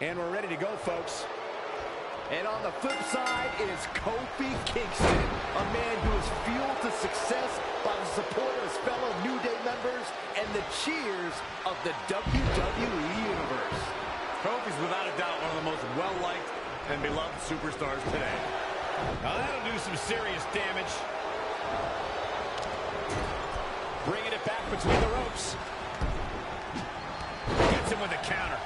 And we're ready to go, folks. And on the flip side is Kofi Kingston, a man who is fueled to success by the support of his fellow New Day members and the cheers of the WWE Universe. Kofi's without a doubt one of the most well-liked and beloved superstars today. Now that'll do some serious damage. Bringing it back between the ropes. Gets him with the counter.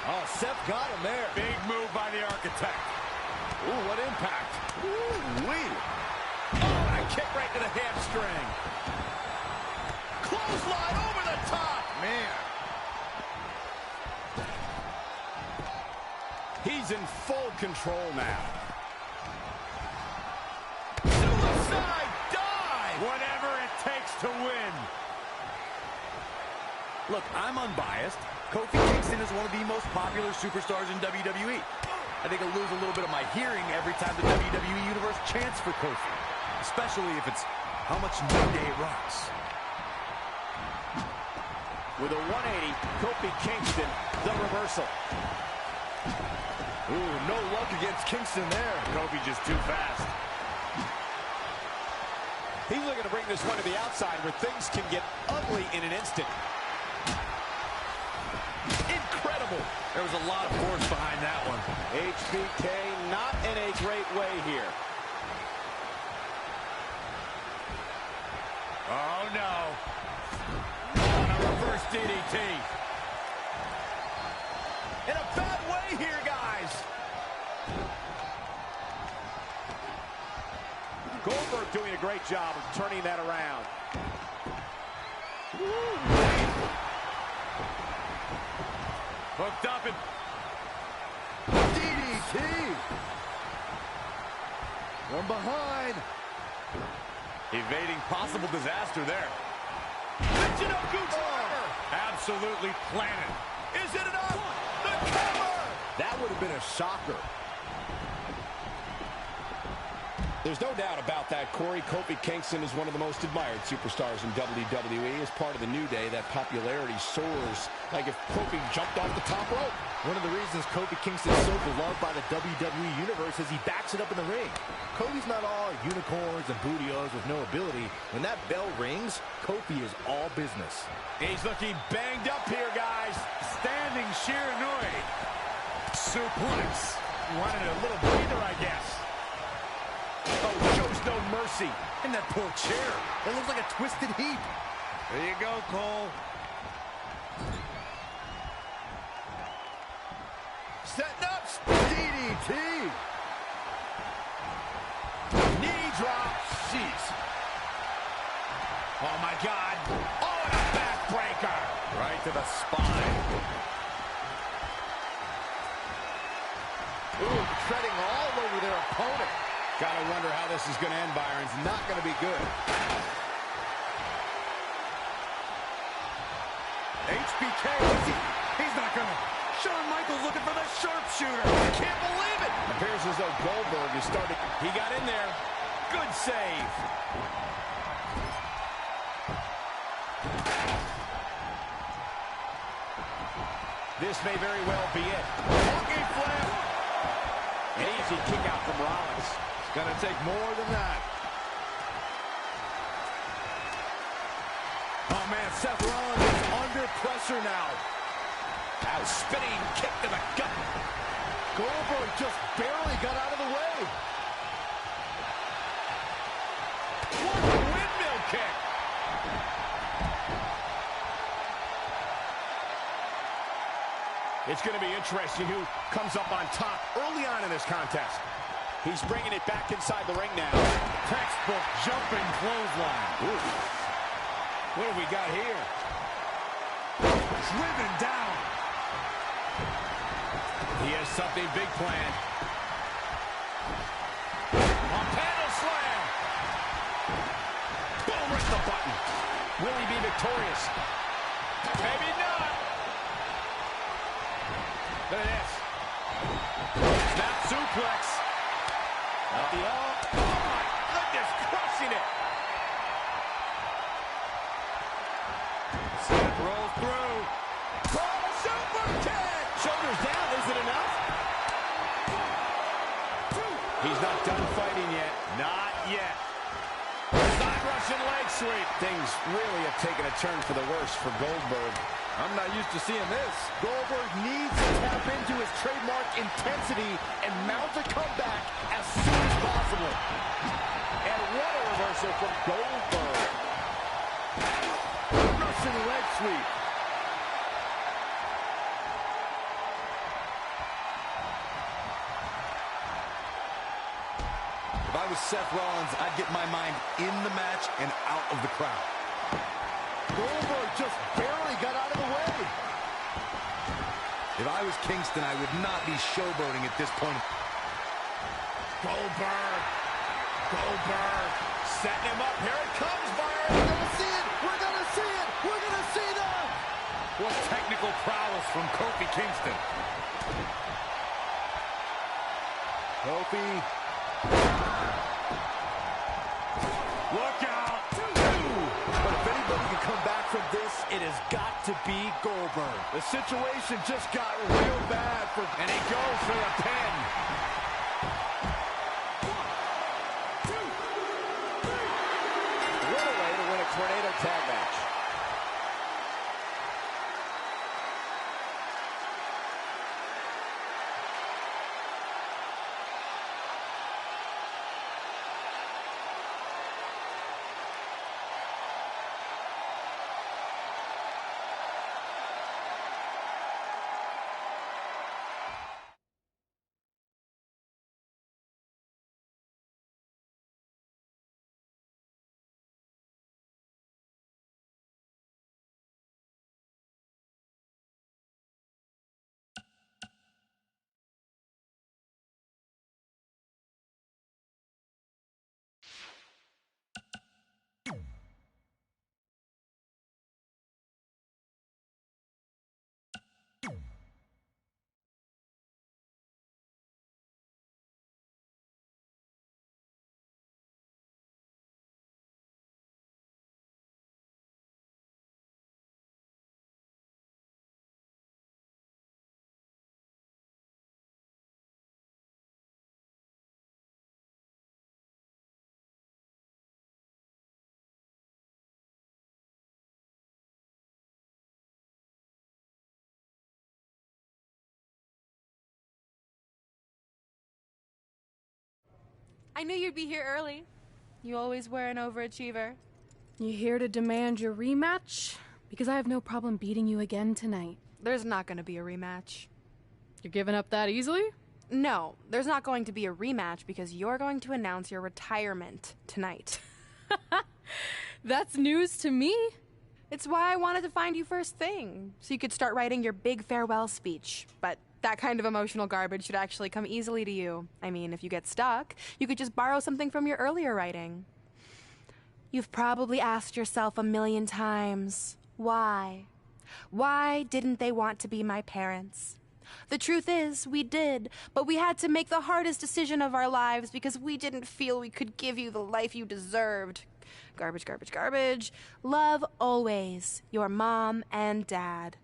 Oh, Seth got him there. Big move by the Architect. Ooh, what impact. Ooh-wee. Oh, and a kick right to the hamstring. Clothesline over the top. Man. He's in full control now. Suicide dive. Whatever it takes to win. Look, I'm unbiased. Kofi Kingston is one of the most popular superstars in WWE. I think I'll lose a little bit of my hearing every time the WWE Universe chants for Kofi, especially if it's how much New Day rocks. With a 180, Kofi Kingston, the reversal. Ooh, no luck against Kingston there. Kofi just too fast. He's looking to bring this one to the outside where things can get ugly in an instant. Incredible. There was a lot of force behind that one. HBK not in a great way here. Oh, no. On a reverse DDT. In a bad way here, guys. Goldberg doing a great job of turning that around. Hooked up and DDT. From behind. evading possible disaster there. Absolutely planted. Is it enough? The cover. That would have been a shocker. There's no doubt about that, Corey. Kofi Kingston is one of the most admired superstars in WWE. As part of the New Day, that popularity soars like if Kofi jumped off the top rope. One of the reasons Kofi Kingston is so beloved by the WWE Universe is he backs it up in the ring. Kofi's not all unicorns and bootios with no ability. When that bell rings, Kofi is all business. He's looking banged up here, guys. Standing Shiranui. Suplex. Wanted a little breather, I guess. Oh, shows no mercy. And that poor chair. It looks like a twisted heap. There you go, Cole. Setting up DDT. Knee drop. Jeez. Oh, my God. Oh, and a backbreaker. Right to the spine. Ooh, treading all over their opponent. Gotta wonder how this is going to end, Byron. It's not going to be good. HBK, he's not going to. Shawn Michaels looking for the sharpshooter. I can't believe it. It appears as though Goldberg is starting. He got in there. Good save. This may very well be it. Monkey flip. An easy kick out from Rollins. It's going to take more than that. Oh, man, Seth Rollins is under pressure now. A spinning kick to the gut. Goldberg just barely got out of the way. What a windmill kick. It's going to be interesting who comes up on top early on in this contest. He's bringing it back inside the ring now. Textbook jumping clothesline. Ooh. What do we got here? Driven down. He has something big planned. A panel slam. Boom, right to the button. Will he be victorious? Maybe not. Look at this. Snap suplex. Oh my goodness, crushing it. Seth rolls through. Oh, super kick. Shoulders down, is it enough? He's not done fighting yet. Not yet. Side Russian leg sweep. Things really have taken a turn for the worse for Goldberg. I'm not used to seeing this. Goldberg needs to tap into his trademark intensity and mount a comeback as soon as possible. And what a reversal from Goldberg. Russian leg sweep. If I was Seth Rollins, I'd get my mind in the match and out of the crowd. Goldberg just barely got out of the way. If I was Kingston, I would not be showboating at this point. Goldberg. Goldberg. Setting him up. Here it comes, Byron. We're going to see it. We're going to see it. We're going to see that. What technical prowess from Kofi Kingston. Kofi. Look out. But if anybody can come back from this, it has got to be Goldberg. The situation just got real bad for... And he goes for the pin. 1, 2, 3. What a way to win a tornado tag match. I knew you'd be here early. You always were an overachiever. You here to demand your rematch? Because I have no problem beating you again tonight. There's not going to be a rematch. You're giving up that easily? No, there's not going to be a rematch because you're going to announce your retirement tonight. That's news to me. It's why I wanted to find you first thing, so you could start writing your big farewell speech. But that kind of emotional garbage should actually come easily to you. I mean, if you get stuck, you could just borrow something from your earlier writing. You've probably asked yourself 1,000,000 times, why? Why didn't they want to be my parents? The truth is, we did, but we had to make the hardest decision of our lives because we didn't feel we could give you the life you deserved. Garbage, garbage, garbage. Love always, your mom and dad.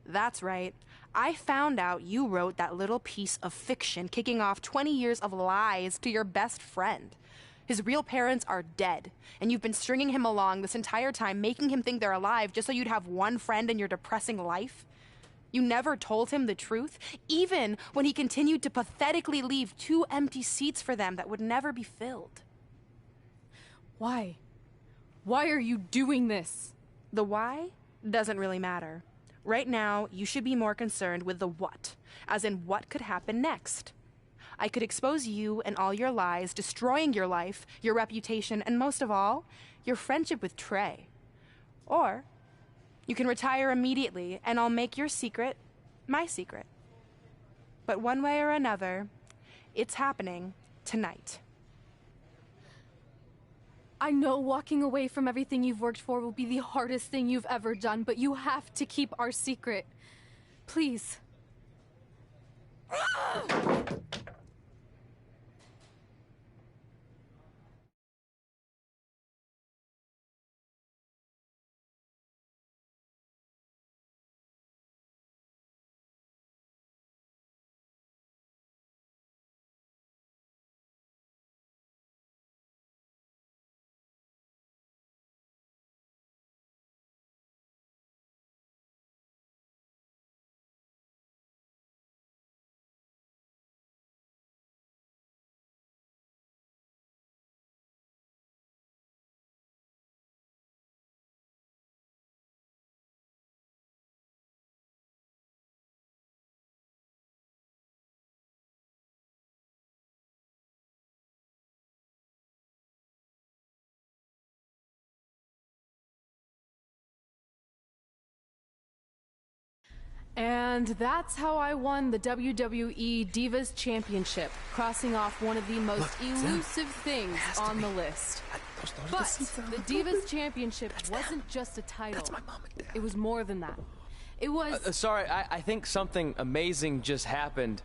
That's right. I found out you wrote that little piece of fiction kicking off 20 years of lies to your best friend. His real parents are dead, and you've been stringing him along this entire time, making him think they're alive just so you'd have one friend in your depressing life. You never told him the truth, even when he continued to pathetically leave 2 empty seats for them that would never be filled. Why? Why are you doing this? The why doesn't really matter. Right now, you should be more concerned with the what, as in what could happen next. I could expose you and all your lies, destroying your life, your reputation, and most of all, your friendship with Trey. Or you can retire immediately, and I'll make your secret my secret. But one way or another, it's happening tonight. I know walking away from everything you've worked for will be the hardest thing you've ever done, but you have to keep our secret. Please. And that's how I won the WWE Divas Championship, crossing off one of the most elusive things on the list. But the Divas Championship wasn't just a title. That's my mom and dad. It was more than that. It was... Sorry, I think something amazing just happened.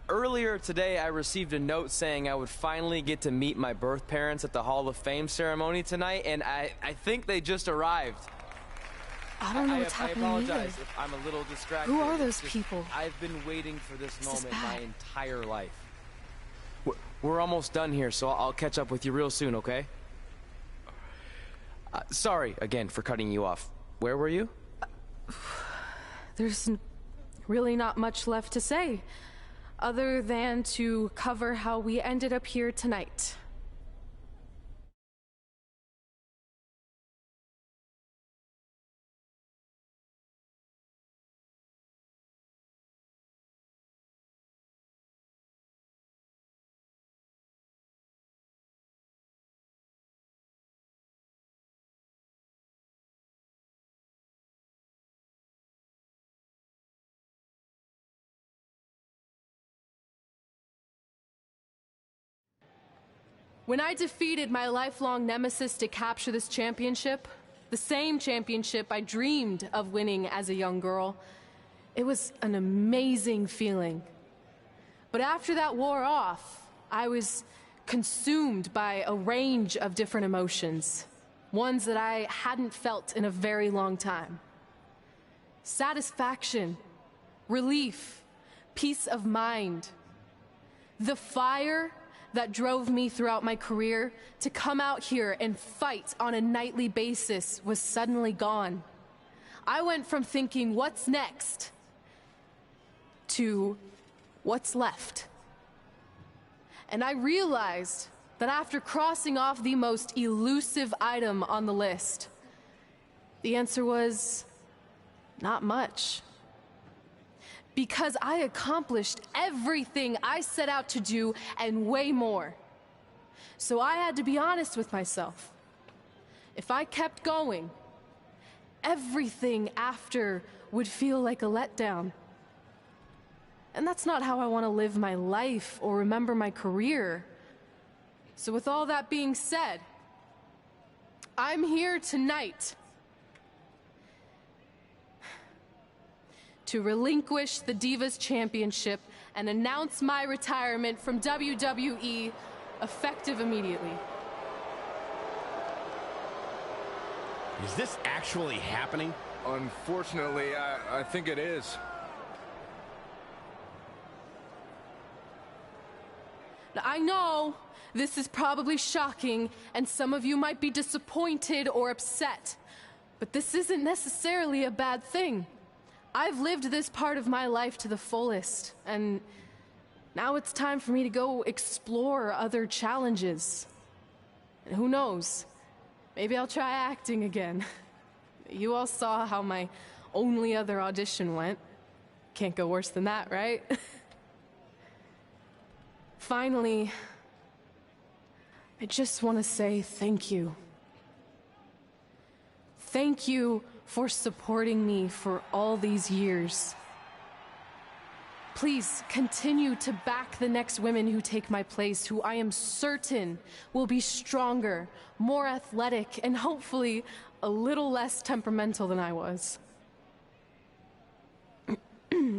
Earlier today, I received a note saying I would finally get to meet my birth parents at the Hall of Fame ceremony tonight, and I think they just arrived. I don't know what's happening I apologize either. if I'm a little distracted. Who are those people? I've been waiting for this moment bad. my entire life. We're almost done here, so I'll catch up with you real soon, okay? Sorry, again, for cutting you off. Where were you? There's really not much left to say, other than to cover how we ended up here tonight. When I defeated my lifelong nemesis to capture this championship, the same championship I dreamed of winning as a young girl, it was an amazing feeling. But after that wore off, I was consumed by a range of different emotions, ones that I hadn't felt in a very long time. Satisfaction, relief, peace of mind. The fire that drove me throughout my career to come out here and fight on a nightly basis was suddenly gone. I went from thinking, what's next, to what's left. And I realized that after crossing off the most elusive item on the list, the answer was not much. Because I accomplished everything I set out to do and way more. So I had to be honest with myself. If I kept going, everything after would feel like a letdown. And that's not how I want to live my life or remember my career. So with all that being said, I'm here tonight to relinquish the Divas Championship and announce my retirement from WWE, effective immediately. Is this actually happening? Unfortunately, I think it is. Now, I know this is probably shocking, and some of you might be disappointed or upset, but this isn't necessarily a bad thing. I've lived this part of my life to the fullest, and now it's time for me to go explore other challenges. And who knows, maybe I'll try acting again. You all saw how my only other audition went. Can't go worse than that, right? Finally, I just want to say thank you. Thank you for supporting me for all these years. Please continue to back the next women who take my place, who I am certain will be stronger, more athletic, and hopefully a little less temperamental than I was.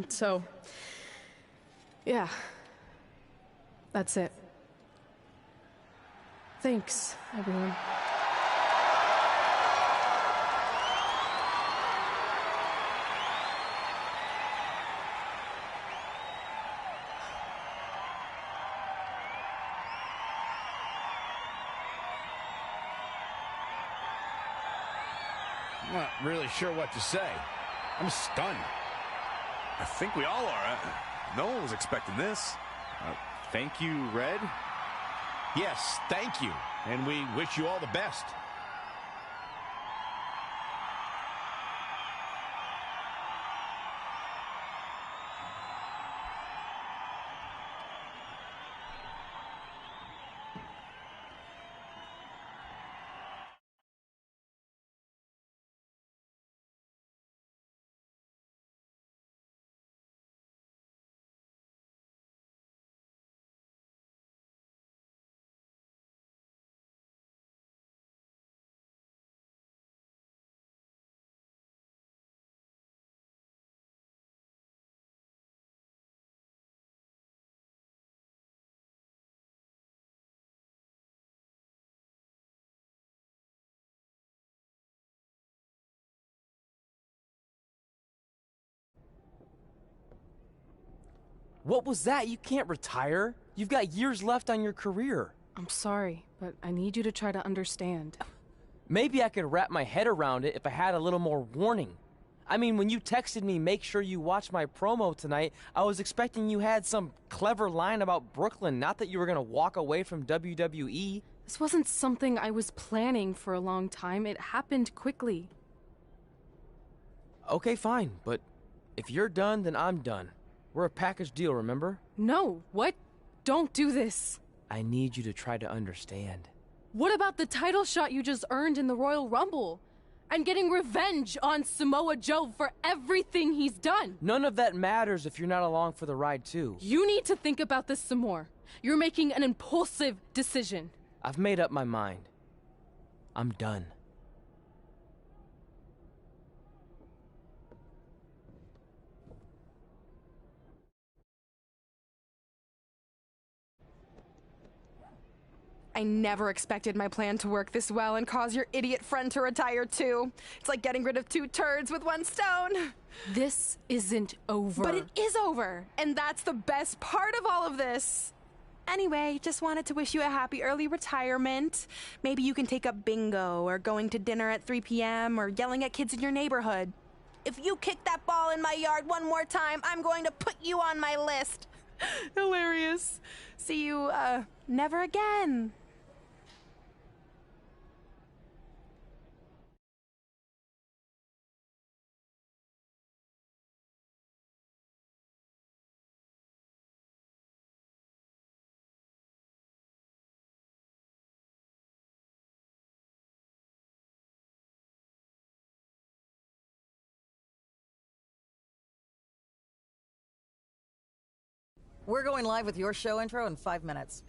So, Yeah. That's it. Thanks, everyone. I'm not really sure what to say. I'm stunned. I think we all are. No one was expecting this. Thank you, Red. Yes, thank you. And we wish you all the best. What was that? You can't retire. You've got years left on your career. I'm sorry, but I need you to try to understand. Maybe I could wrap my head around it if I had a little more warning. I mean, when you texted me, make sure you watch my promo tonight, I was expecting you had some clever line about Brooklyn, not that you were gonna walk away from WWE. This wasn't something I was planning for a long time. It happened quickly. Okay, fine, but if you're done, then I'm done. We're a package deal, remember? No, what? Don't do this. I need you to try to understand. What about the title shot you just earned in the Royal Rumble? And getting revenge on Samoa Joe for everything he's done? None of that matters if you're not along for the ride, too. You need to think about this some more. You're making an impulsive decision. I've made up my mind. I'm done. I never expected my plan to work this well and cause your idiot friend to retire too. It's like getting rid of 2 turds with 1 stone. This isn't over. But it is over, and that's the best part of all of this. Anyway, just wanted to wish you a happy early retirement. Maybe you can take up bingo or going to dinner at 3 p.m. or yelling at kids in your neighborhood. If you kick that ball in my yard one more time, I'm going to put you on my list. Hilarious. See you, never again. We're going live with your show intro in 5 minutes.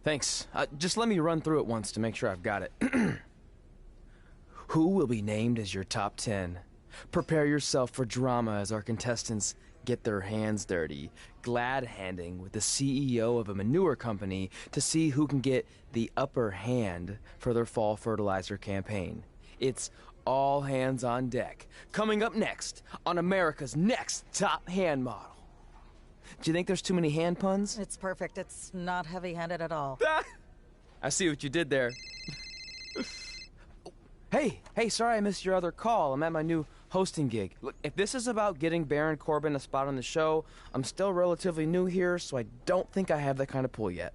Thanks. Just let me run through it once to make sure I've got it. Who will be named as your top 10? Prepare yourself for drama as our contestants get their hands dirty, glad-handing with the CEO of a manure company to see who can get the upper hand for their fall fertilizer campaign. It's all hands on deck. Coming up next on America's Next Top Hand Model. Do you think there's too many hand puns? It's perfect. It's not heavy-handed at all. I see what you did there. Hey, sorry I missed your other call. I'm at my new hosting gig. Look, if this is about getting Baron Corbin a spot on the show, I'm still relatively new here, so I don't think I have that kind of pull yet.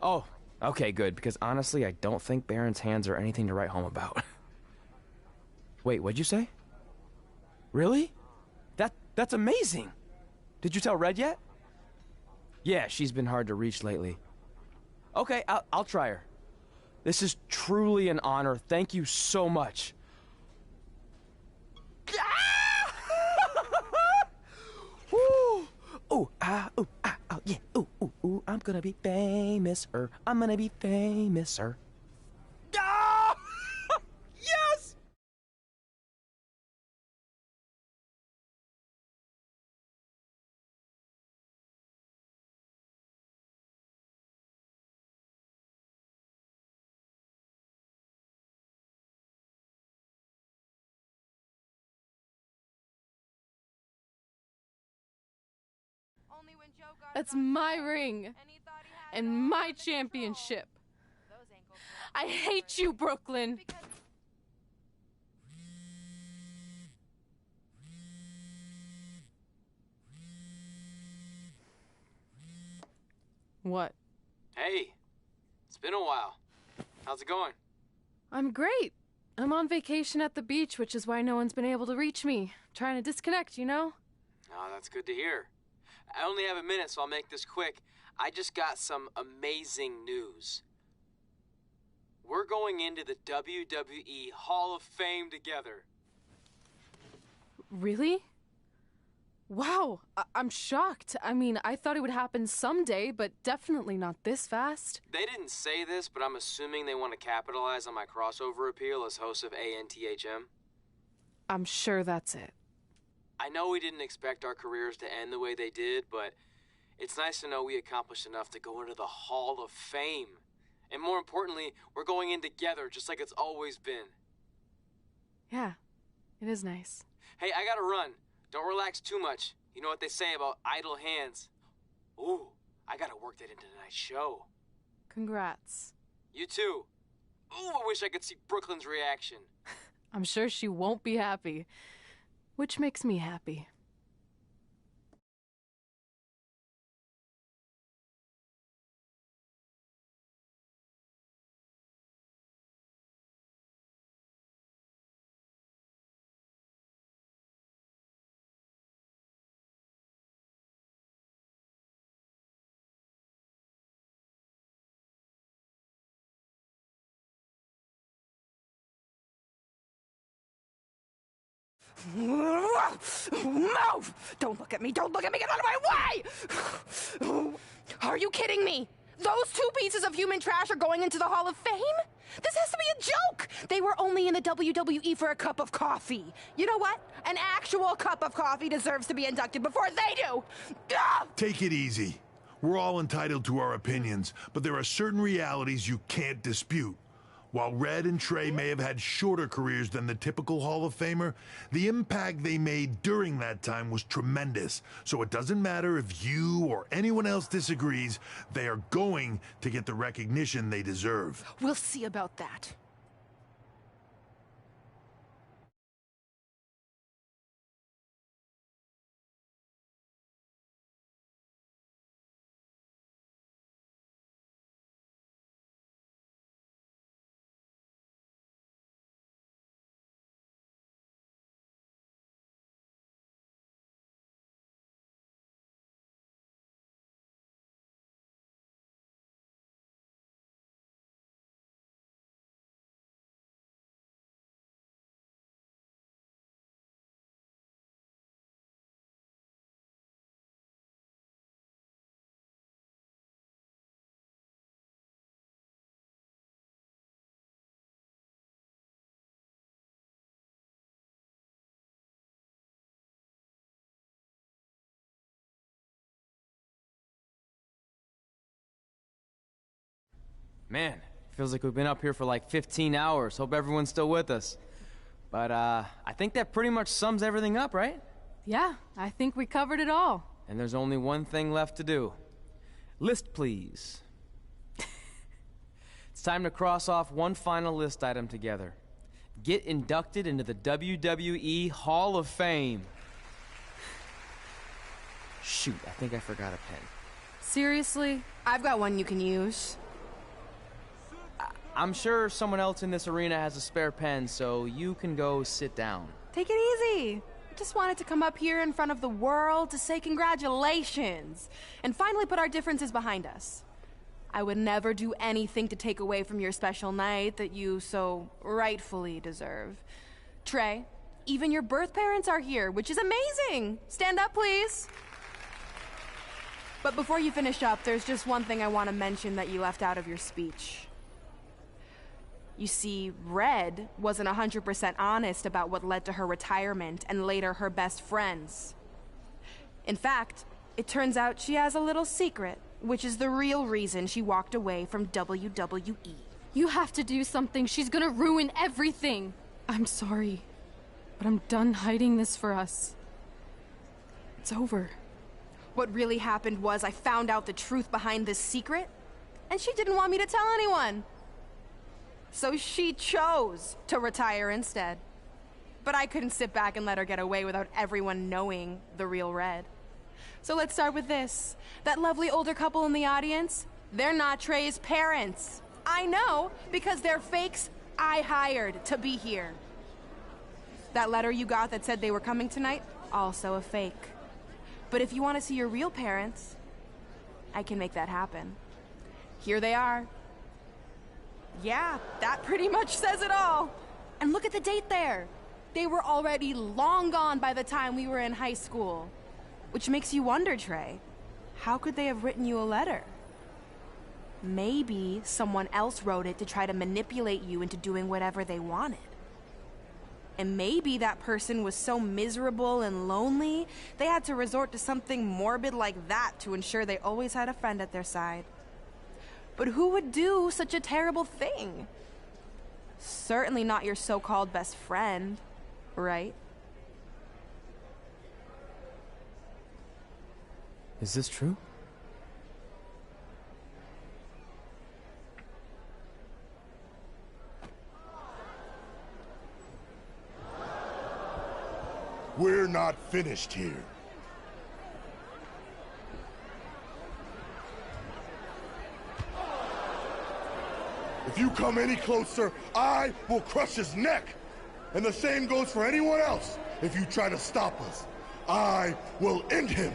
Oh, okay, good, because honestly, I don't think Baron's hands are anything to write home about. Wait, what'd you say? Really? That's amazing! Did you tell Red yet? Yeah, she's been hard to reach lately. Okay, I'll try her. This is truly an honor. Thank you so much. Woo! Ooh, yeah. Ooh, I'm gonna be famous, I'm gonna be famous, That's my ring. And my championship. I hate you, Brooklyn. What? Hey, it's been a while. How's it going? I'm great. I'm on vacation at the beach, which is why no one's been able to reach me. Trying to disconnect, you know? Oh, that's good to hear. I only have a minute, so I'll make this quick. I just got some amazing news. We're going into the WWE Hall of Fame together. Really? Wow, I'm shocked. I mean, I thought it would happen someday, but definitely not this fast. They didn't say this, but I'm assuming they want to capitalize on my crossover appeal as host of ANTHM. I'm sure that's it. I know we didn't expect our careers to end the way they did, but it's nice to know we accomplished enough to go into the Hall of Fame. And more importantly, we're going in together, just like it's always been. Yeah, it is nice. Hey, I gotta run. Don't relax too much. You know what they say about idle hands. Ooh, I gotta work that into tonight's show. Congrats. You too. Ooh, I wish I could see Brooklyn's reaction. I'm sure she won't be happy, which makes me happy. Move! Don't look at me! Don't look at me! Get out of my way! Are you kidding me? Those two pieces of human trash are going into the Hall of Fame? This has to be a joke! They were only in the WWE for a cup of coffee. You know what? An actual cup of coffee deserves to be inducted before they do! Ugh! Take it easy. We're all entitled to our opinions, but there are certain realities you can't dispute. While Red and Trey may have had shorter careers than the typical Hall of Famer, the impact they made during that time was tremendous. So it doesn't matter if you or anyone else disagrees, they are going to get the recognition they deserve. We'll see about that. Man, feels like we've been up here for like 15 hours. Hope everyone's still with us. But I think that pretty much sums everything up, right? Yeah, I think we covered it all. And there's only one thing left to do. List, please. It's time to cross off one final list item together. Get inducted into the WWE Hall of Fame. Shoot, I think I forgot a pen. Seriously? I've got one you can use. I'm sure someone else in this arena has a spare pen, so you can go sit down. Take it easy. I just wanted to come up here in front of the world to say congratulations and finally put our differences behind us. I would never do anything to take away from your special night that you so rightfully deserve. Trey, even your birth parents are here, which is amazing. Stand up, please. But before you finish up, there's just one thing I want to mention that you left out of your speech. You see, Red wasn't 100% honest about what led to her retirement and later her best friends. In fact, it turns out she has a little secret, which is the real reason she walked away from WWE. You have to do something. She's gonna ruin everything. I'm sorry, but I'm done hiding this for us. It's over. What really happened was I found out the truth behind this secret, and she didn't want me to tell anyone. So she chose to retire instead. But I couldn't sit back and let her get away without everyone knowing the real Red. So let's start with this. That lovely older couple in the audience, they're not Trey's parents. I know, because they're fakes I hired to be here. That letter you got that said they were coming tonight, also a fake. But if you want to see your real parents, I can make that happen. Here they are. Yeah, that pretty much says it all. And look at the date there. They were already long gone by the time we were in high school. Which makes you wonder, Trey, how could they have written you a letter? Maybe someone else wrote it to try to manipulate you into doing whatever they wanted. And maybe that person was so miserable and lonely, they had to resort to something morbid like that to ensure they always had a friend at their side. But who would do such a terrible thing? Certainly not your so-called best friend, right? Is this true? We're not finished here. If you come any closer, I will crush his neck. And the same goes for anyone else. If you try to stop us, I will end him.